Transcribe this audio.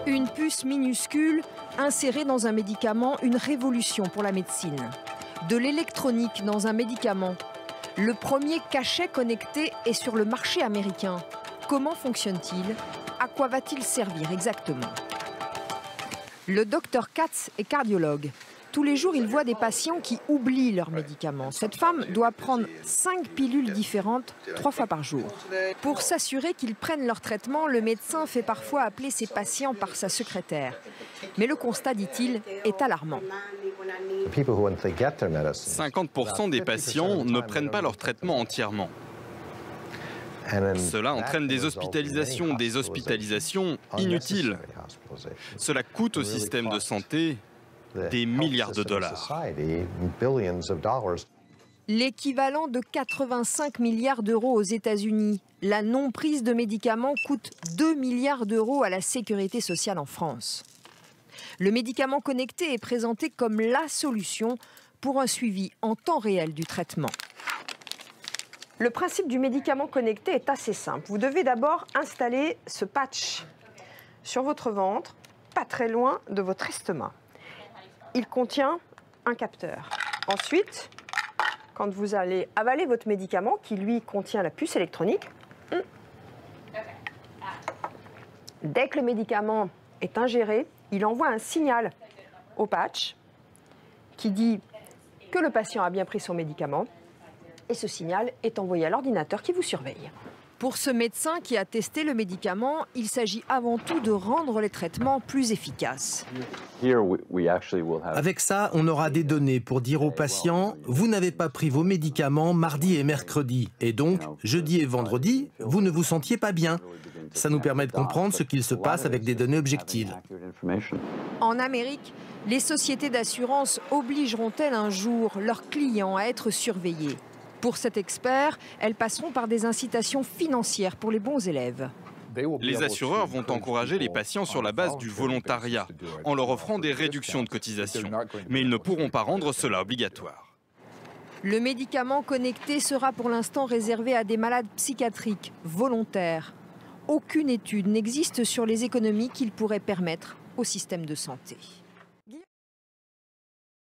Une puce minuscule insérée dans un médicament, une révolution pour la médecine. De l'électronique dans un médicament. Le premier cachet connecté est sur le marché américain. Comment fonctionne-t-il? À quoi va-t-il servir exactement? Le docteur Katz est cardiologue. Tous les jours, il voit des patients qui oublient leurs médicaments. Cette femme doit prendre 5 pilules différentes 3 fois par jour. Pour s'assurer qu'ils prennent leur traitement, le médecin fait parfois appeler ses patients par sa secrétaire. Mais le constat, dit-il, est alarmant. 50% des patients ne prennent pas leur traitement entièrement. Cela entraîne des hospitalisations inutiles. Cela coûte au système de santé des milliards de dollars. L'équivalent de 85 milliards d'euros aux États-Unis. La non-prise de médicaments coûte 2 milliards d'euros à la sécurité sociale en France. Le médicament connecté est présenté comme la solution pour un suivi en temps réel du traitement. Le principe du médicament connecté est assez simple. Vous devez d'abord installer ce patch sur votre ventre, pas très loin de votre estomac. Il contient un capteur. Ensuite, quand vous allez avaler votre médicament, qui lui contient la puce électronique, dès que le médicament est ingéré, il envoie un signal au patch qui dit que le patient a bien pris son médicament. Et ce signal est envoyé à l'ordinateur qui vous surveille. Pour ce médecin qui a testé le médicament, il s'agit avant tout de rendre les traitements plus efficaces. Avec ça, on aura des données pour dire aux patients « Vous n'avez pas pris vos médicaments mardi et mercredi, et donc, jeudi et vendredi, vous ne vous sentiez pas bien. » Ça nous permet de comprendre ce qu'il se passe avec des données objectives. En Amérique, les sociétés d'assurance obligeront-elles un jour leurs clients à être surveillés? Pour cet expert, elles passeront par des incitations financières pour les bons élèves. Les assureurs vont encourager les patients sur la base du volontariat, en leur offrant des réductions de cotisations. Mais ils ne pourront pas rendre cela obligatoire. Le médicament connecté sera pour l'instant réservé à des malades psychiatriques volontaires. Aucune étude n'existe sur les économies qu'il pourrait permettre au système de santé.